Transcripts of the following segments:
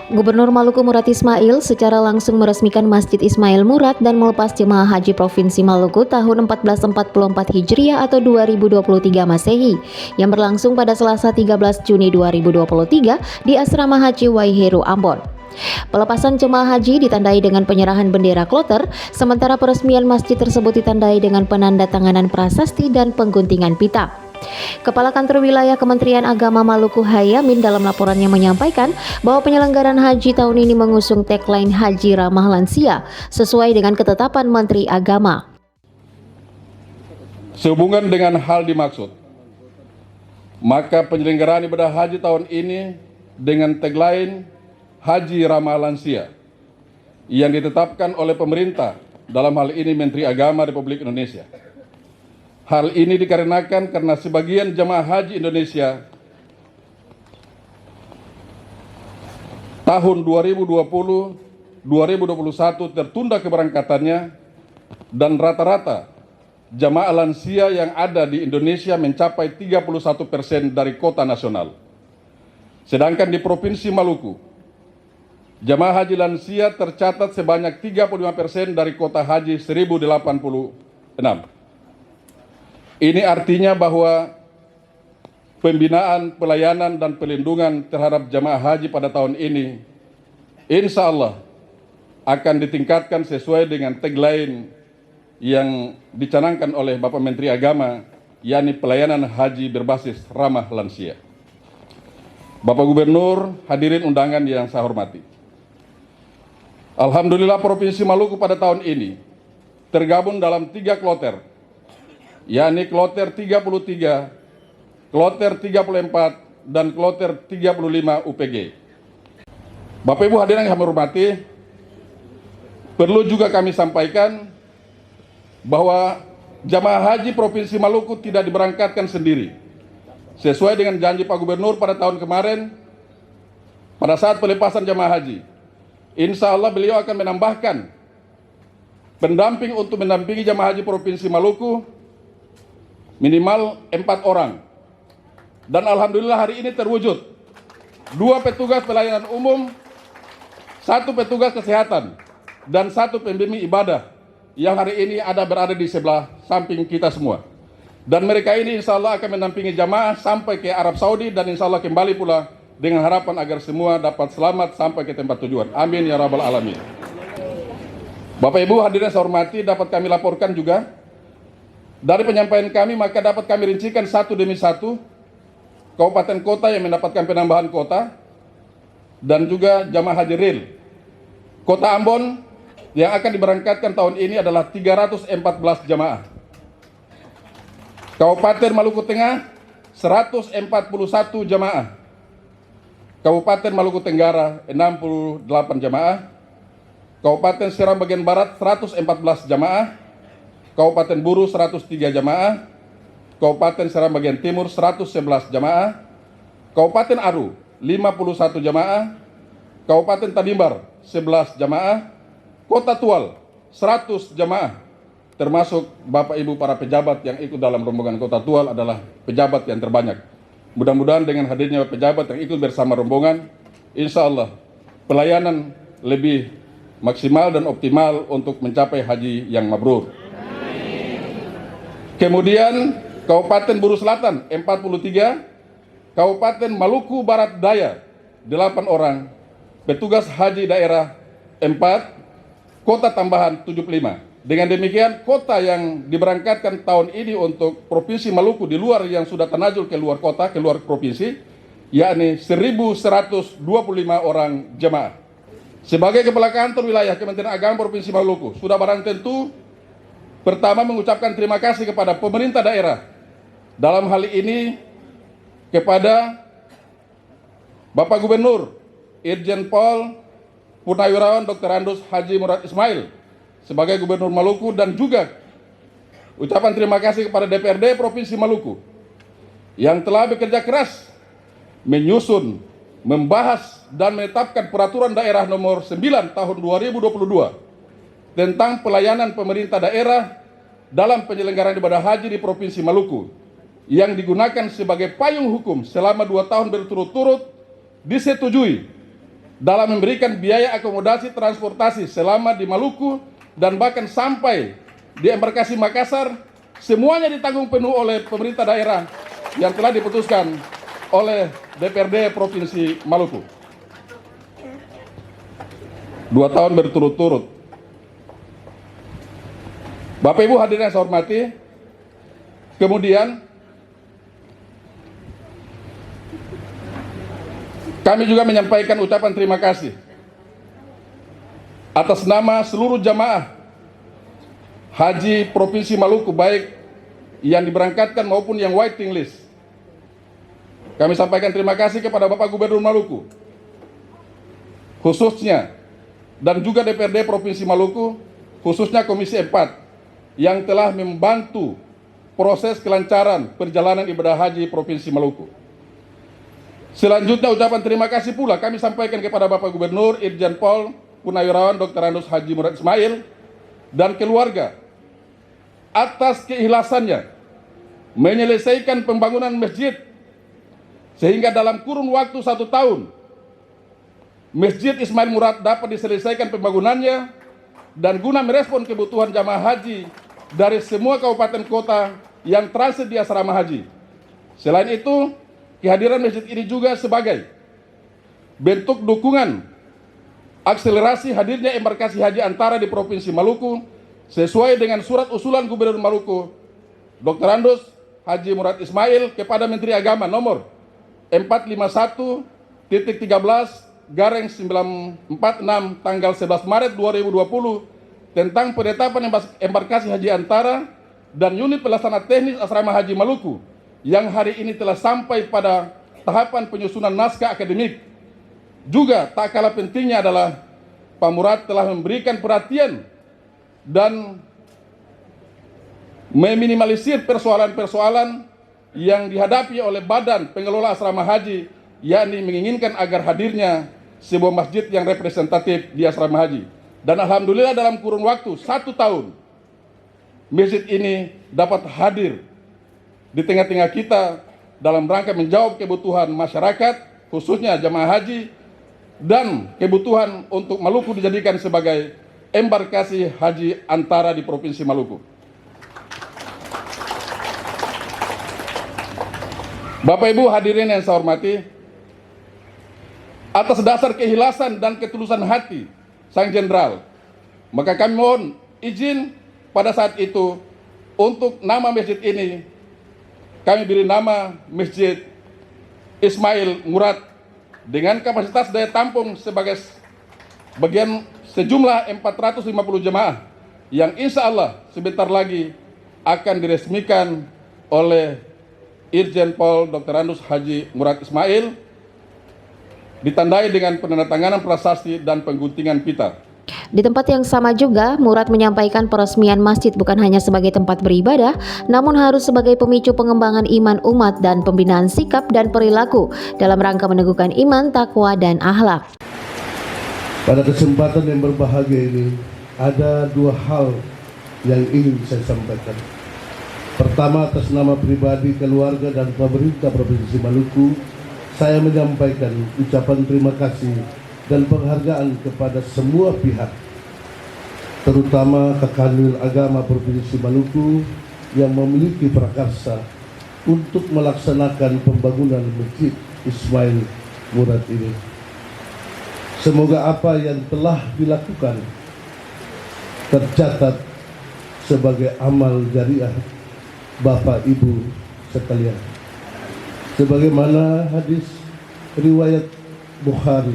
Gubernur Maluku Murad Ismail secara langsung meresmikan Masjid Ismail Murad dan melepas jemaah haji Provinsi Maluku tahun 1444 Hijriah atau 2023 Masehi yang berlangsung pada Selasa 13 Juni 2023 di Asrama Haji Waiheru Ambon. Pelepasan jemaah haji ditandai dengan penyerahan bendera kloter, sementara peresmian masjid tersebut ditandai dengan penandatanganan prasasti dan pengguntingan pita. Kepala Kantor Wilayah Kementerian Agama Maluku Hayamin dalam laporannya menyampaikan bahwa penyelenggaraan haji tahun ini mengusung tagline Haji Ramah Lansia sesuai dengan ketetapan Menteri Agama. Sehubungan dengan hal dimaksud, maka penyelenggaraan ibadah haji tahun ini dengan tagline Haji Ramah Lansia yang ditetapkan oleh pemerintah, dalam hal ini Menteri Agama Republik Indonesia. Hal ini dikarenakan karena sebagian jemaah haji Indonesia tahun 2020-2021 tertunda keberangkatannya dan rata-rata jemaah lansia yang ada di Indonesia mencapai 31% dari kota nasional. Sedangkan di Provinsi Maluku, jemaah haji lansia tercatat sebanyak 35% dari kota haji 1086. Ini artinya bahwa pembinaan, pelayanan, dan pelindungan terhadap jemaah haji pada tahun ini insya Allah akan ditingkatkan sesuai dengan tagline yang dicanangkan oleh Bapak Menteri Agama, yakni pelayanan haji berbasis ramah lansia. Bapak Gubernur, hadirin undangan yang saya hormati. Alhamdulillah Provinsi Maluku pada tahun ini tergabung dalam 3 kloter, yakni kloter 33, kloter 34, dan kloter 35 UPG. Bapak Ibu hadirin yang kami hormati, perlu juga kami sampaikan bahwa jamaah haji Provinsi Maluku tidak diberangkatkan sendiri. Sesuai dengan janji Pak Gubernur pada tahun kemarin, pada saat pelepasan jamaah haji, insya Allah beliau akan menambahkan pendamping untuk mendampingi jamaah haji Provinsi Maluku minimal 4 orang. Dan alhamdulillah hari ini terwujud 2 petugas pelayanan umum, 1 petugas kesehatan, dan 1 pembimbing ibadah yang hari ini berada di sebelah samping kita semua. Dan mereka ini insya Allah akan mendampingi jamaah sampai ke Arab Saudi dan insya Allah kembali pula dengan harapan agar semua dapat selamat sampai ke tempat tujuan. Amin ya rabbal alamin. Bapak Ibu hadirin saya hormati, dapat kami laporkan juga dari penyampaian kami, maka dapat kami rincikan satu demi satu kabupaten kota yang mendapatkan penambahan kota dan juga jamaah haji real. Kota Ambon yang akan diberangkatkan tahun ini adalah 314 jamaah. Kabupaten Maluku Tengah 141 jamaah. Kabupaten Maluku Tenggara 68 jamaah. Kabupaten Seram bagian Barat 114 jamaah. Kabupaten Buru 103 jamaah, Kabupaten Seram bagian Timur 111 jamaah, Kabupaten Aru 51 jamaah, Kabupaten Tanimbar 11 jamaah, Kota Tual 100 jamaah, termasuk Bapak Ibu para pejabat yang ikut dalam rombongan Kota Tual adalah pejabat yang terbanyak. Mudah-mudahan dengan hadirnya pejabat yang ikut bersama rombongan, insya Allah pelayanan lebih maksimal dan optimal untuk mencapai haji yang mabrur. Kemudian Kabupaten Buru Selatan 43, Kabupaten Maluku Barat Daya 8 orang, petugas haji daerah 4, kota tambahan 75. Dengan demikian kota yang diberangkatkan tahun ini untuk Provinsi Maluku di luar yang sudah tanajul ke luar kota, ke luar provinsi, yakni 1.125 orang jemaah. Sebagai Kepala Kantor Wilayah Kementerian Agama Provinsi Maluku, sudah barang tentu pertama mengucapkan terima kasih kepada pemerintah daerah, dalam hal ini kepada Bapak Gubernur Irjen Pol Purnawirawan Dr. Andus Haji Murad Ismail sebagai Gubernur Maluku, dan juga ucapan terima kasih kepada DPRD Provinsi Maluku yang telah bekerja keras menyusun, membahas, dan menetapkan peraturan daerah nomor 9 tahun 2022 tentang pelayanan pemerintah daerah dalam penyelenggaraan ibadah haji di Provinsi Maluku, yang digunakan sebagai payung hukum selama 2 tahun berturut-turut, disetujui dalam memberikan biaya akomodasi transportasi selama di Maluku dan bahkan sampai di embarkasi Makassar, semuanya ditanggung penuh oleh pemerintah daerah yang telah diputuskan oleh DPRD Provinsi Maluku. 2 tahun berturut-turut. Bapak Ibu hadirin yang saya hormati, kemudian kami juga menyampaikan ucapan terima kasih atas nama seluruh jamaah Haji Provinsi Maluku, baik yang diberangkatkan maupun yang waiting list. Kami sampaikan terima kasih kepada Bapak Gubernur Maluku, khususnya, dan juga DPRD Provinsi Maluku, khususnya Komisi 4, yang telah membantu proses kelancaran perjalanan ibadah haji Provinsi Maluku. Selanjutnya ucapan terima kasih pula kami sampaikan kepada Bapak Gubernur Irjen Pol Purnawirawan Dr. Andus Haji Murad Ismail dan keluarga atas keikhlasannya menyelesaikan pembangunan masjid, sehingga dalam kurun waktu 1 tahun Masjid Ismail Murad dapat diselesaikan pembangunannya, dan guna merespon kebutuhan jamaah haji dari semua kabupaten kota yang transit di asrama haji. Selain itu, kehadiran masjid ini juga sebagai bentuk dukungan akselerasi hadirnya embarkasi haji antara di Provinsi Maluku sesuai dengan surat usulan Gubernur Maluku Dr. Andus Haji Murad Ismail kepada Menteri Agama nomor 451/13/946 tanggal 11 Maret 2020 tentang penetapan embarkasi haji antara dan unit pelaksana teknis asrama haji Maluku yang hari ini telah sampai pada tahapan penyusunan naskah akademik. Juga tak kalah pentingnya adalah Pak Murad telah memberikan perhatian dan meminimalisir persoalan-persoalan yang dihadapi oleh badan pengelola asrama haji, yakni menginginkan agar hadirnya sebuah masjid yang representatif di asrama haji. Dan alhamdulillah dalam kurun waktu 1 tahun, masjid ini dapat hadir di tengah-tengah kita dalam rangka menjawab kebutuhan masyarakat, khususnya jamaah haji, dan kebutuhan untuk Maluku dijadikan sebagai embarkasi haji antara di Provinsi Maluku. Bapak Ibu hadirin yang saya hormati, atas dasar keikhlasan dan ketulusan hati Sang Jenderal, maka kami mohon izin pada saat itu untuk nama masjid ini kami beri nama Masjid Ismail Murad dengan kapasitas daya tampung sebagai bagian sejumlah 450 jemaah yang insya Allah sebentar lagi akan diresmikan oleh Irjen Pol Dr. Andus Haji Murad Ismail, ditandai dengan penandatanganan prasasti dan pengguntingan pita. Di tempat yang sama juga, Murad menyampaikan peresmian masjid bukan hanya sebagai tempat beribadah, namun harus sebagai pemicu pengembangan iman umat dan pembinaan sikap dan perilaku dalam rangka meneguhkan iman, takwa, dan akhlak. Pada kesempatan yang berbahagia ini, ada 2 hal yang ingin saya sampaikan. Pertama, atas nama pribadi, keluarga, dan pemerintah Provinsi Maluku, saya menyampaikan ucapan terima kasih dan penghargaan kepada semua pihak, terutama Kakhandil Agama Provinsi Maluku yang memiliki prakarsa untuk melaksanakan pembangunan Masjid Ismail Murad ini. Semoga apa yang telah dilakukan tercatat sebagai amal jariah Bapak Ibu sekalian. Sebagaimana hadis riwayat Bukhari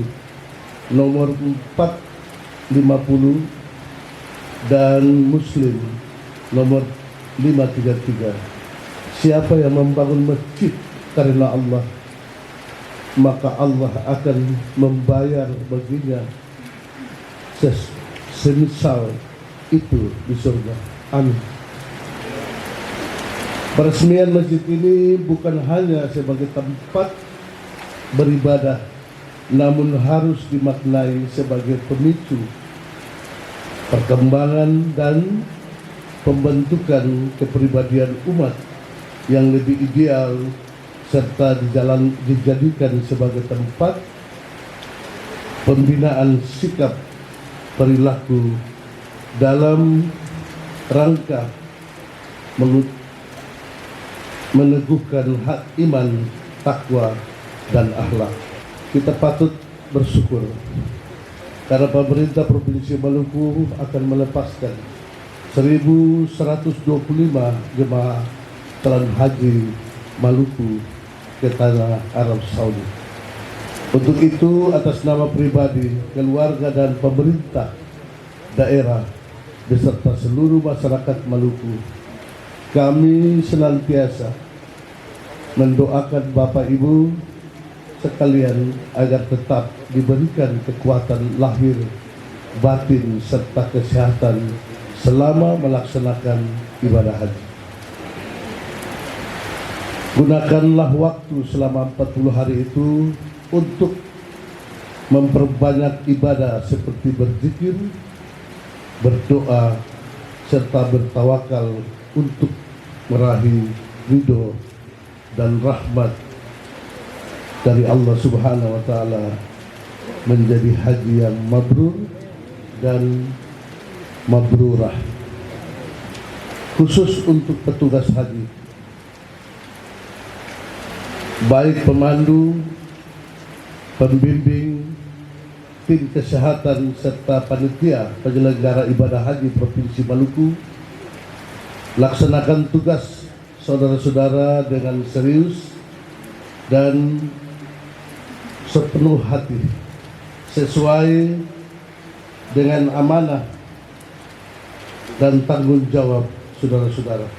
nomor 450 dan Muslim nomor 533. Siapa yang membangun masjid karena Allah, maka Allah akan membayar baginya semisal itu di surga. Amin. Peresmian masjid ini bukan hanya sebagai tempat beribadah, namun harus dimaknai sebagai pemicu perkembangan dan pembentukan kepribadian umat yang lebih ideal, serta dijadikan sebagai tempat pembinaan sikap perilaku dalam rangka meneguhkan hak iman, takwa, dan akhlak. Kita patut bersyukur karena pemerintah Provinsi Maluku akan melepaskan 1.125 jemaah calon haji Maluku ke tanah Arab Saudi. Untuk itu, atas nama pribadi, keluarga, dan pemerintah daerah beserta seluruh masyarakat Maluku, kami senantiasa mendoakan Bapak Ibu sekalian agar tetap diberikan kekuatan lahir, batin, serta kesehatan selama melaksanakan ibadah haji. Gunakanlah waktu selama 40 hari itu untuk memperbanyak ibadah seperti berzikir, berdoa, serta bertawakal untuk meraih ridho dan rahmat dari Allah Subhanahu wa Ta'ala, menjadi haji yang mabrur dan mabrurah. Khusus untuk petugas haji, baik pemandu, pembimbing, tim kesehatan, serta panitia penyelenggara ibadah haji Provinsi Maluku, laksanakan tugas saudara-saudara dengan serius dan sepenuh hati, sesuai dengan amanah dan tanggung jawab saudara-saudara.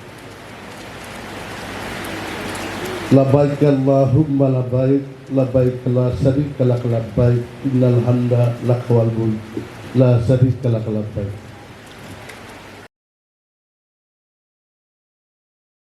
Labbaik Allahumma labbaik, labbaik la syarika lak labbaik, innal hamda lak wal mulk la syarika lak labbaik.